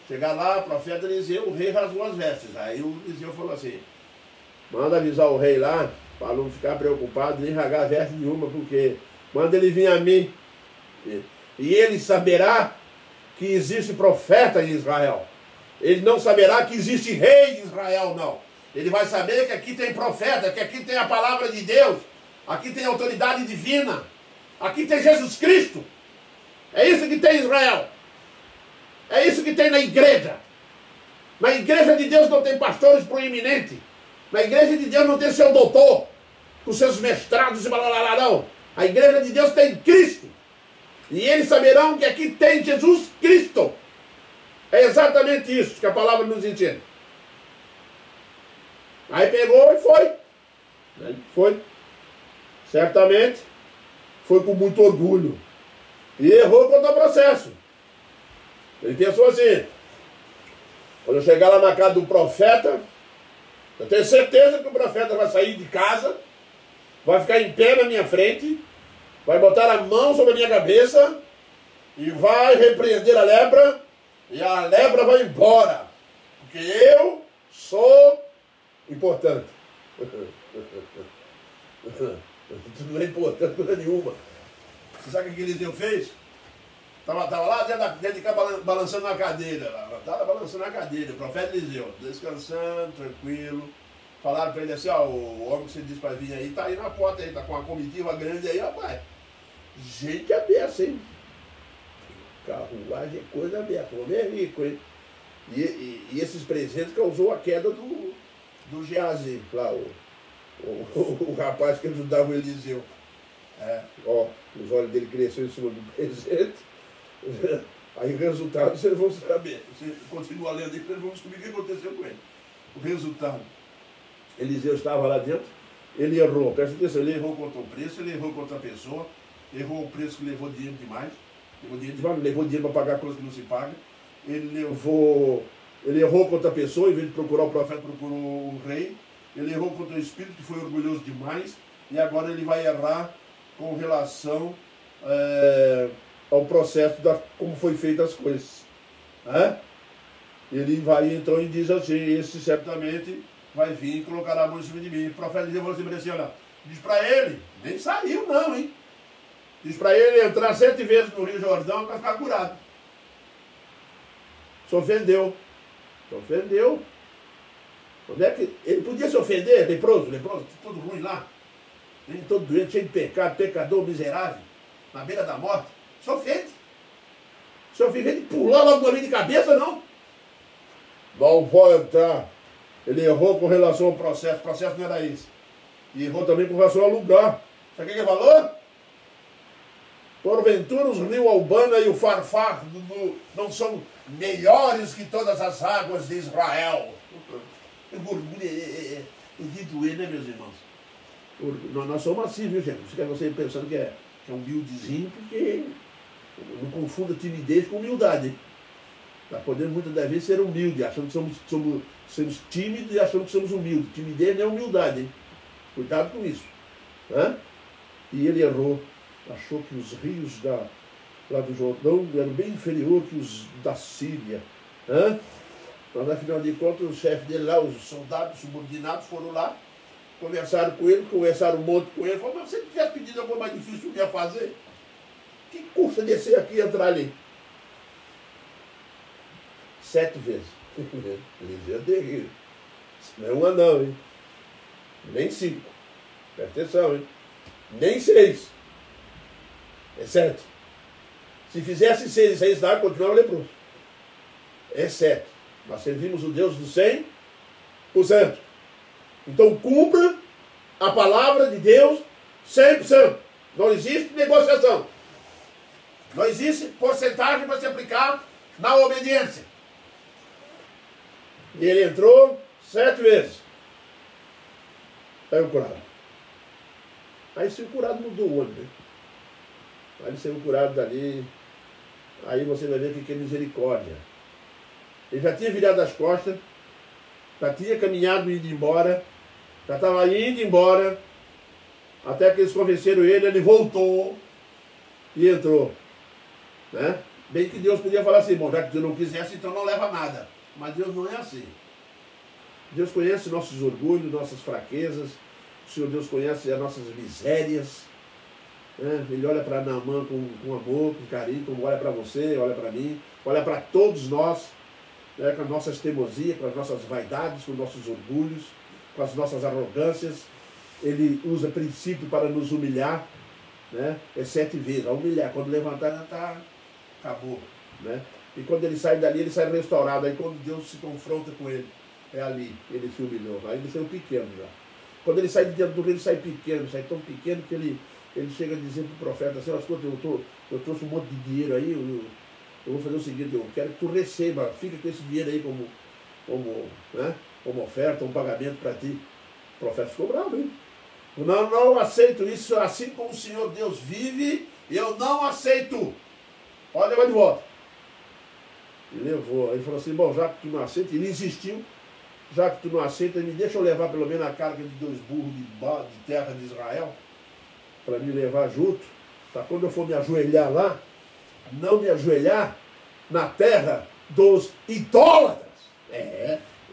Chegar lá, o profeta Eliseu, o rei rasgou as vestes. Aí o Eliseu falou assim, manda avisar o rei lá, para não ficar preocupado, nem rasgar veste nenhuma, porque manda ele vir a mim, e ele saberá que existe profeta em Israel. Ele não saberá que existe rei de Israel, não. Ele vai saber que aqui tem profeta, que aqui tem a palavra de Deus, aqui tem autoridade divina, aqui tem Jesus Cristo. É isso que tem Israel. É isso que tem na igreja. Na igreja de Deus não tem pastores proeminentes. Na igreja de Deus não tem seu doutor, com seus mestrados e blá, não. A igreja de Deus tem Cristo. E eles saberão que aqui tem Jesus Cristo. É exatamente isso que a palavra nos ensina. Aí pegou e foi. Foi. Certamente foi com muito orgulho. E errou contra o processo. Ele pensou assim: quando eu chegar lá na casa do profeta, eu tenho certeza que o profeta vai sair de casa, vai ficar em pé na minha frente, vai botar a mão sobre a minha cabeça e vai repreender a lepra, e a lepra vai embora, porque eu sou importante. Isso não é importante coisa nenhuma. Você sabe o que Eliseu fez? Estava lá dentro de casa balançando na cadeira. Estava balançando na cadeira. O profeta Eliseu, descansando, tranquilo. Falaram para ele assim: ó, o homem que você disse para vir aí, está aí na porta, aí, está com uma comitiva grande aí, rapaz. Gente aberta, hein? Carruagem é coisa aberta. O homem é rico, hein? E esses presentes causou a queda do Geazi, lá, o rapaz que ajudava o Eliseu. Ó, os olhos dele cresceram em cima do presente. Aí o resultado vocês vão saber. Você continua lendo aí, vocês vão descobrir o que aconteceu com ele. O resultado: Eliseu estava lá dentro, ele errou, presta atenção, ele errou contra o preço, ele errou contra a pessoa, errou o preço que levou dinheiro demais, levou dinheiro para pagar coisa que não se paga, ele errou contra a pessoa, em vez de procurar o profeta, procurou o rei, ele errou contra o espírito, que foi orgulhoso demais, e agora ele vai errar com relação ao processo como foi feitas as coisas. Ele vai então e diz assim: esse certamente vai vir e colocará a mão em cima de mim. O profeta Eliseu falou assim: olha, diz para ele, nem saiu não, hein? Diz para ele entrar 7 vezes no Rio Jordão para ficar curado. Se ofendeu. Se ofendeu. Onde é que ele podia se ofender? Leproso, todo ruim lá. Todo doente, cheio de pecado, pecador, miserável, na beira da morte. Se ofende. Se ofende de pular logo de cabeça, não. Não vou entrar. Ele errou com relação ao processo. O processo não era isso. E errou também com relação ao lugar. Sabe o que ele falou? Porventura os rios Albana e o Farfar não são melhores que todas as águas de Israel. Orgulho é de doer, né, meus irmãos? Nós somos assim, viu, gente? Você quer você pensando que é humildezinho, porque não confunda timidez com humildade, hein? Nós podemos muitas das vezes ser humildes, achando que somos tímidos e achando que somos humildes. Timidez não é humildade, hein? Cuidado com isso. E ele errou. Achou que os rios lá do Jordão eram bem inferior que os da Síria. Mas, afinal de contas, o chefe dele lá, os soldados subordinados foram lá, conversaram com ele, conversaram um monte com ele. Falaram: mas se ele tivesse pedido alguma mais difícil, o que ia fazer? Que custa descer aqui e entrar ali? 7 vezes. Eliseu é terrível. Não é uma não, hein? Nem 5. Presta atenção, hein? Nem 6. É 7. Se fizesse 6 e saísse da água, continuava leproso. É 7. Nós servimos o Deus do 100%. Então cumpra a palavra de Deus 100%. Não existe negociação. Não existe porcentagem para se aplicar na obediência. E ele entrou 7 vezes. Saiu curado. Aí se o curado mudou o olho, né? Aí ele saiu curado dali. Aí você vai ver o que é misericórdia. Ele já tinha virado as costas, já tinha caminhado e ido embora, já estava indo embora, até que eles convenceram ele, ele voltou e entrou. Bem que Deus podia falar assim: bom, já que Deus não quisesse, então não leva nada. Mas Deus não é assim. Deus conhece nossos orgulhos, nossas fraquezas. O Senhor Deus conhece as nossas misérias. Ele olha para Naamã com amor, com carinho, como olha para você, olha para mim, olha para todos nós. né, com as nossas teimosias, com as nossas vaidades, com os nossos orgulhos, com as nossas arrogâncias. Ele usa princípio para nos humilhar, né? É 7 vezes. A humilhar, quando levantar, já está, acabou, né? E quando ele sai dali, ele sai restaurado. Aí quando Deus se confronta com ele, é ali, ele se humilhou. Aí ele saiu pequeno já. Quando ele sai de dentro do reino, ele sai pequeno, sai tão pequeno que ele chega a dizer para o profeta assim: escuta, eu trouxe um monte de dinheiro aí, eu vou fazer o seguinte, eu quero que tu receba, fica com esse dinheiro aí como oferta, um pagamento para ti. O profeta ficou bravo, hein? Não aceito isso, assim como o Senhor Deus vive, eu não aceito. Olha, vai de volta. Ele levou, aí ele falou assim: bom, já que tu não aceita, ele insistiu, já que tu não aceita, me deixa eu levar pelo menos a carga de 2 burros de terra de Israel, para me levar junto, para quando eu for me ajoelhar lá, não me ajoelhar na terra dos idólatras.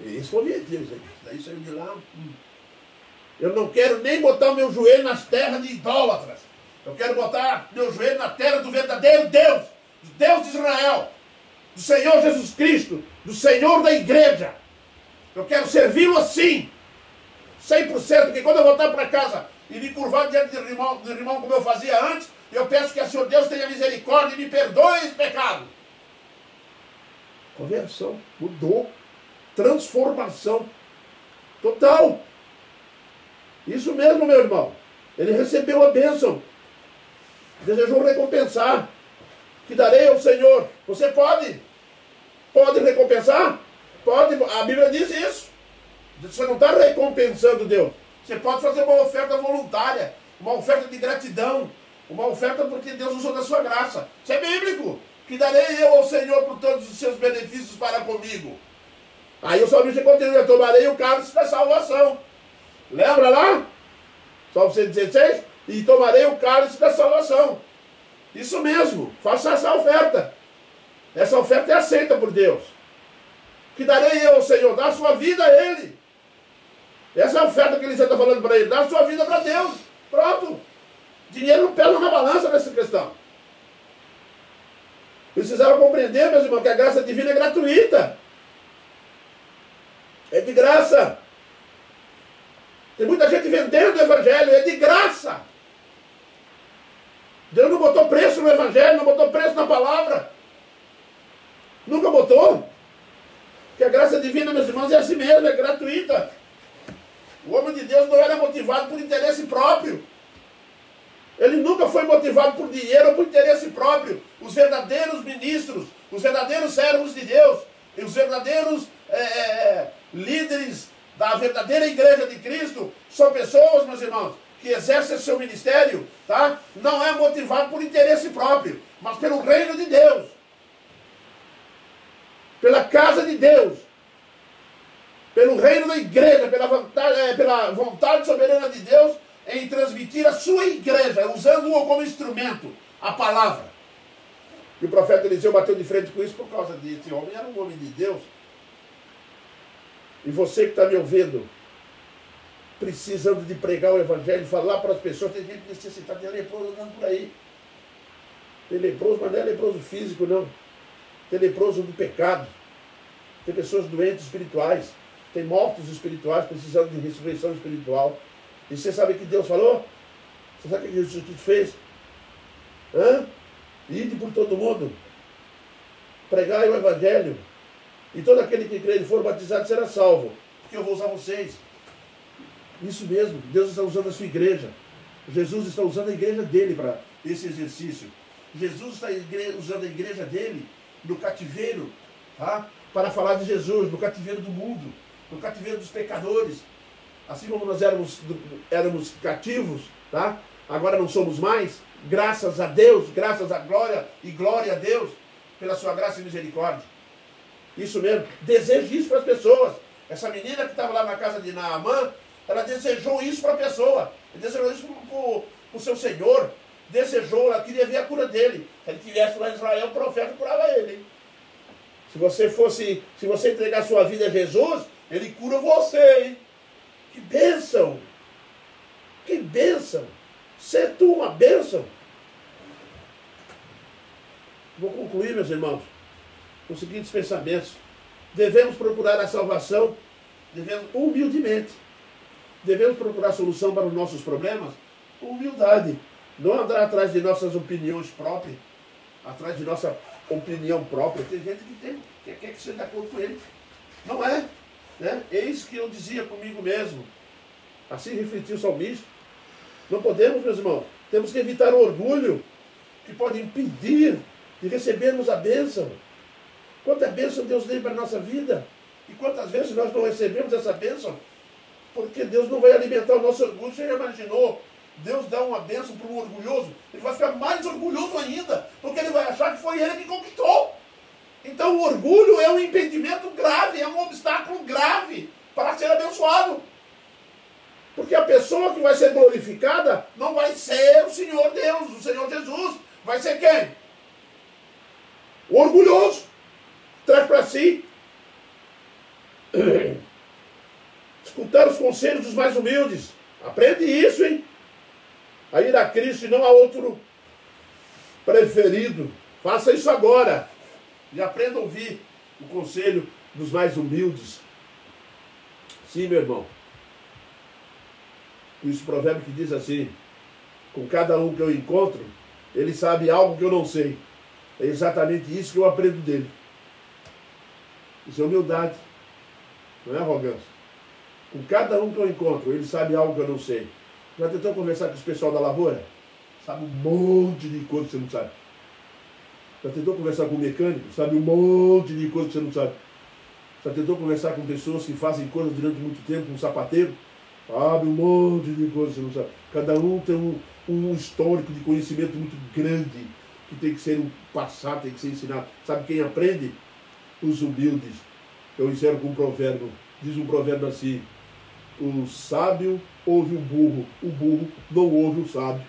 Esse foi o Deus, daí saiu de lá. Eu não quero nem botar o meu joelho nas terras de idólatras. Eu quero botar meu joelho na terra do verdadeiro Deus, do Deus de Israel, do Senhor Jesus Cristo, do Senhor da igreja. Eu quero servi-lo assim, 100%, porque quando eu voltar para casa e me curvar diante do irmão como eu fazia antes, eu peço que o Senhor Deus tenha misericórdia e me perdoe esse pecado. Conversão, mudou, transformação total. Isso mesmo, meu irmão. Ele recebeu a bênção, desejou recompensar. Que darei ao Senhor. Você pode recompensar? Pode, a Bíblia diz isso. Você não está recompensando Deus. Você pode fazer uma oferta voluntária, uma oferta de gratidão, uma oferta porque Deus usou da sua graça. Isso é bíblico. Que darei eu ao Senhor por todos os seus benefícios para comigo. Aí o salmista continua: tomarei o cálice da salvação. Lembra lá? Salmo 116? E tomarei o cálice da salvação. Isso mesmo, faça essa oferta. Essa oferta é aceita por Deus. Que darei eu ao Senhor? Dá a sua vida a Ele. Essa é a oferta que ele está falando para ele. Dá a sua vida para Deus. Pronto. Dinheiro não pesa na balança nessa questão. Precisaram compreender, meus irmãos, que a graça divina é gratuita. É de graça. Tem muita gente vendendo o Evangelho, é de graça. Deus não botou preço no Evangelho, não botou preço na palavra. Nunca botou. Porque a graça divina, meus irmãos, é assim mesmo, é gratuita. O homem de Deus não era motivado por interesse próprio. Ele nunca foi motivado por dinheiro ou por interesse próprio. Os verdadeiros ministros, os verdadeiros servos de Deus, e os verdadeiros líderes da verdadeira igreja de Cristo são pessoas, meus irmãos, que exercem seu ministério, tá? Não é motivado por interesse próprio, mas pelo reino de Deus, pela casa de Deus, pelo reino da igreja, pela vontade soberana de Deus em transmitir a sua igreja, usando-o como instrumento, a palavra. E o profeta Eliseu bateu de frente com isso por causa disso. Esse homem era um homem de Deus. E você que está me ouvindo, precisando de pregar o Evangelho, falar para as pessoas, tem gente necessitada, tem leproso andando por aí. Tem leproso, mas não é leproso físico, não. Tem leproso do pecado. Tem pessoas doentes espirituais. Tem mortos espirituais precisando de ressurreição espiritual. E você sabe o que Deus falou? Você sabe o que Jesus fez? Ide por todo mundo. Pregai o Evangelho. E todo aquele que crê e for batizado será salvo. Porque eu vou usar vocês. Isso mesmo. Deus está usando a sua igreja. Jesus está usando a igreja dele para esse exercício. Jesus está usando a igreja dele no cativeiro, tá? Para falar de Jesus, no cativeiro do mundo, no cativeiro dos pecadores. Assim como nós éramos cativos, tá? Agora não somos mais. Graças a Deus, graças à glória e glória a Deus pela sua graça e misericórdia. Isso mesmo. Deseje isso para as pessoas. Essa menina que estava lá na casa de Naamã, ela desejou isso para a pessoa. Ela desejou isso para o seu Senhor. Desejou, ela queria ver a cura dele. Se ele estivesse lá em Israel, o profeta curava ele. Hein? Se você entregar sua vida a Jesus, ele cura você. Hein? Que bênção! Que bênção! Ser tu uma bênção! Vou concluir, meus irmãos, com os seguintes pensamentos. devemos procurar a salvação, devemos humildemente. Devemos procurar solução para os nossos problemas com humildade. Não andar atrás de nossas opiniões próprias, atrás de nossa opinião própria. Tem gente que quer que seja de acordo com ele. Não é. Né? Eis que eu dizia comigo mesmo. Assim refletiu o salmista. Não podemos, meus irmãos. Temos que evitar o orgulho que pode impedir de recebermos a bênção. Quanta bênção Deus deu para a nossa vida. E quantas vezes nós não recebemos essa bênção? Porque Deus não vai alimentar o nosso orgulho. Você já imaginou? Deus dá uma bênção para um orgulhoso. Ele vai ficar mais orgulhoso ainda. Porque ele vai achar que foi ele que conquistou. Então o orgulho é um impedimento grave. É um obstáculo grave para ser abençoado. Porque a pessoa que vai ser glorificada não vai ser o Senhor Deus, o Senhor Jesus. Vai ser quem? O orgulhoso. Traz para si. Escutar os conselhos dos mais humildes. Aprende isso, hein? A ir a Cristo e não a outro preferido. Faça isso agora. E aprenda a ouvir o conselho dos mais humildes. Sim, meu irmão. Isso, provérbio que diz assim: com cada um que eu encontro, ele sabe algo que eu não sei. É exatamente isso que eu aprendo dele. Isso é humildade. Não é arrogância. Com cada um que eu encontro, ele sabe algo que eu não sei. Já tentou conversar com os pessoal da lavoura? Sabe um monte de coisa que você não sabe. Já tentou conversar com o mecânico? Sabe um monte de coisa que você não sabe. Já tentou conversar com pessoas que fazem coisas durante muito tempo, com um sapateiro? Sabe um monte de coisa que você não sabe. Cada um tem um histórico de conhecimento muito grande, que tem que ser passado, tem que ser ensinado. Sabe quem aprende? Os humildes. Eu encerro com um provérbio. Diz um provérbio assim: o sábio ouve o burro não ouve o sábio.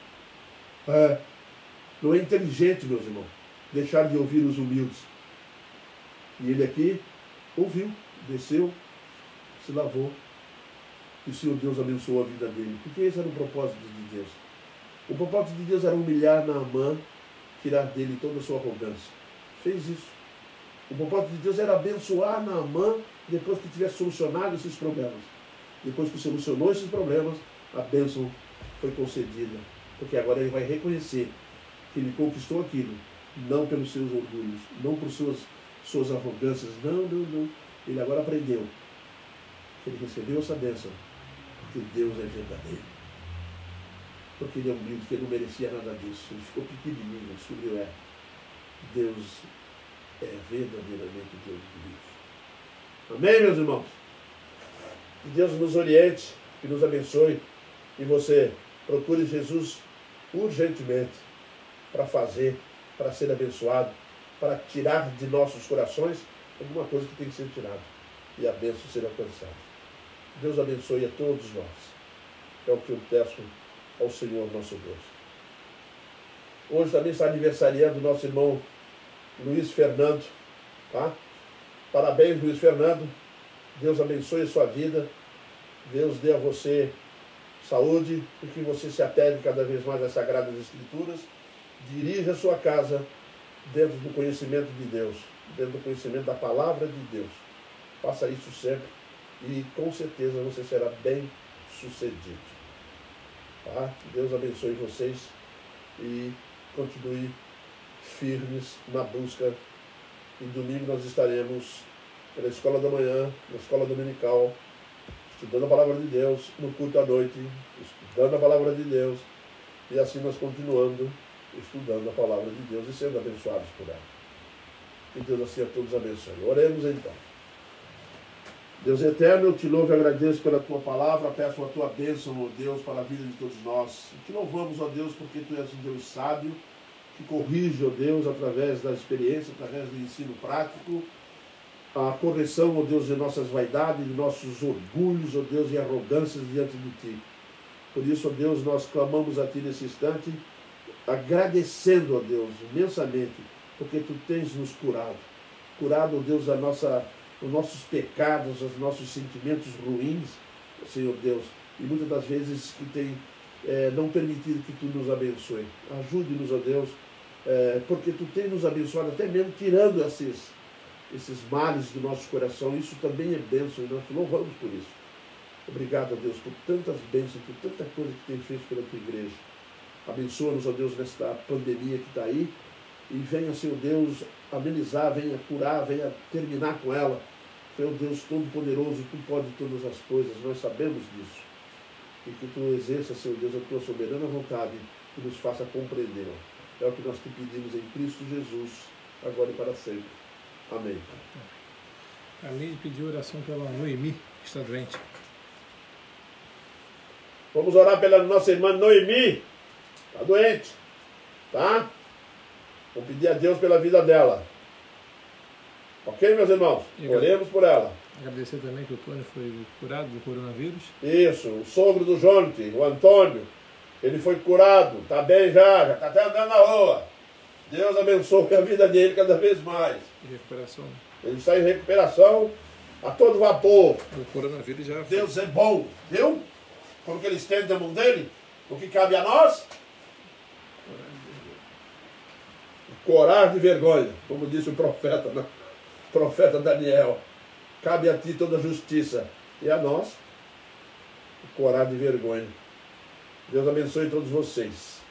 Não é inteligente, meus irmãos, deixar de ouvir os humildes. E ele aqui ouviu, desceu, se lavou. E o Senhor Deus abençoou a vida dele. Porque esse era o propósito de Deus. O propósito de Deus era humilhar Naamã, tirar dele toda a sua arrogância. Fez isso. O propósito de Deus era abençoar Naamã depois que tivesse solucionado esses problemas. Depois que solucionou esses problemas, a bênção foi concedida. Porque agora ele vai reconhecer que ele conquistou aquilo, não pelos seus orgulhos, não por suas arrogâncias. Não. Ele agora aprendeu que ele recebeu essa bênção porque Deus é verdadeiro. Porque ele é humilde, que ele não merecia nada disso. Ele ficou pequenininho, descobriu, Deus é verdadeiramente Deus vivo. Amém, meus irmãos? Que Deus nos oriente, que nos abençoe, e você procure Jesus urgentemente para fazer, para ser abençoado, para tirar de nossos corações alguma coisa que tem que ser tirada e a bênção ser alcançada. Deus abençoe a todos nós. É o que eu peço ao Senhor nosso Deus. Hoje também está aniversariando o nosso irmão Luiz Fernando. Tá? Parabéns, Luiz Fernando. Deus abençoe a sua vida. Deus dê a você saúde e que você se apegue cada vez mais às Sagradas Escrituras. Dirija a sua casa dentro do conhecimento de Deus, dentro do conhecimento da palavra de Deus. Faça isso sempre e com certeza você será bem sucedido. Tá? Deus abençoe vocês e continue firmes na busca. E domingo nós estaremos pela escola da manhã, na escola dominical, estudando a palavra de Deus, no culto à noite, estudando a palavra de Deus, e assim nós continuando estudando a palavra de Deus e sendo abençoados por ela. Que Deus assim a todos abençoe. Oremos então. Deus eterno, eu te louvo e agradeço pela tua palavra, peço a tua bênção, ó Deus, para a vida de todos nós. Te louvamos, ó Deus, porque tu és um Deus sábio, que corrige, ó Deus, através da experiência, através do ensino prático, a correção, ó Deus, de nossas vaidades, de nossos orgulhos, ó Deus, e arrogâncias diante de Ti. Por isso, ó Deus, nós clamamos a Ti nesse instante, agradecendo, ó Deus, imensamente, porque Tu tens nos curado. Curado, ó Deus, os nossos pecados, os nossos sentimentos ruins, Senhor Deus, e muitas das vezes que tem não permitido que Tu nos abençoe. Ajude-nos, ó Deus, porque Tu tens nos abençoado, até mesmo tirando esses males do nosso coração. Isso também é bênção e nós te louvamos por isso. Obrigado, ó Deus, por tantas bênçãos, por tanta coisa que tem feito pela tua igreja. Abençoa-nos, ó Deus, nesta pandemia que está aí. E venha, Senhor Deus, amenizar, venha curar, venha terminar com ela. Senhor Deus Todo-Poderoso, Tu pode todas as coisas, nós sabemos disso. E que Tu exerça, Senhor Deus, a Tua soberana vontade e nos faça compreendê-la. É o que nós te pedimos em Cristo Jesus, agora e para sempre. Amém. A Lili pediu oração pela Noemi, que está doente. Vamos orar pela nossa irmã Noemi, está doente, tá? Vou pedir a Deus pela vida dela. Ok, meus irmãos? Oremos por ela. Agradecer também que o Tônio foi curado do coronavírus. Isso, o sogro do Jonte, o Antônio, ele foi curado, está bem já está até andando na rua. Deus abençoe a vida dele cada vez mais. E recuperação. Ele está em recuperação a todo vapor. O coronavírus já... Deus é bom, viu? Porque ele estende a mão dele, o que cabe a nós? Coragem e vergonha, como disse o profeta, né? Profeta Daniel. Cabe a ti toda a justiça. E a nós, coragem e vergonha. Deus abençoe todos vocês.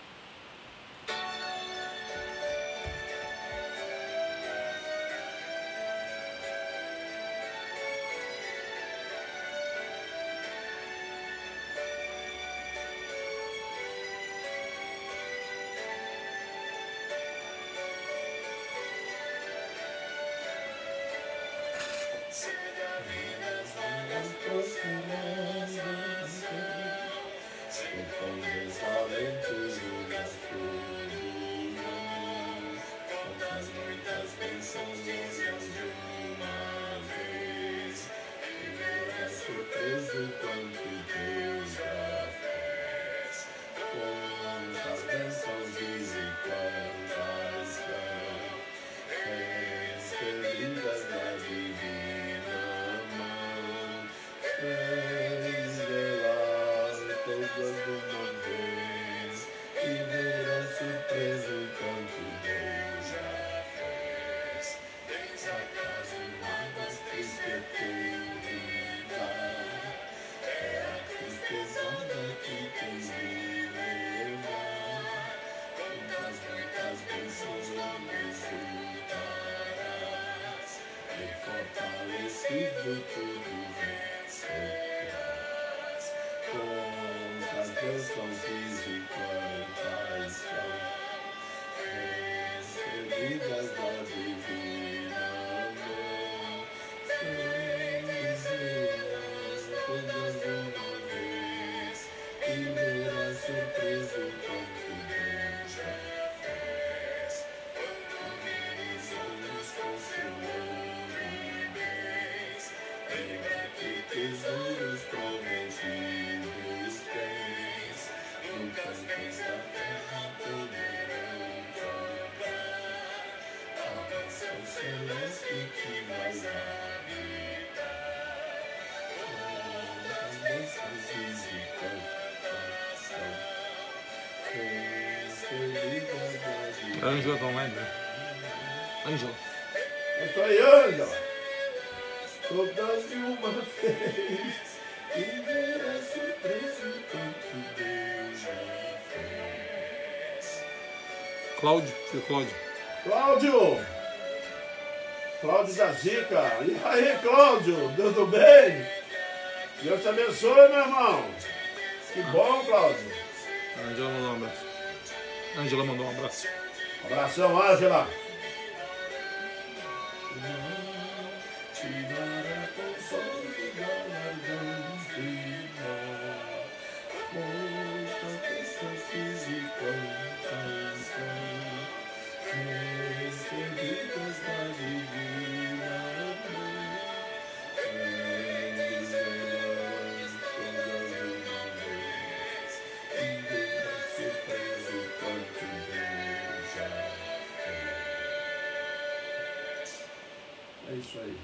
Ângela tá online, né? Ângela. É isso aí, Ângela. Todas de uma vez. E ver a surpresa enquanto Deus já fez. Cláudio, filho Cláudio. Cláudio! Cláudio da Zica. E aí, Cláudio? Tudo bem? Deus te abençoe, meu irmão. Que bom, Cláudio. A Ângela mandou um abraço. A Ângela mandou um abraço. Abração, Ângela. É isso aí.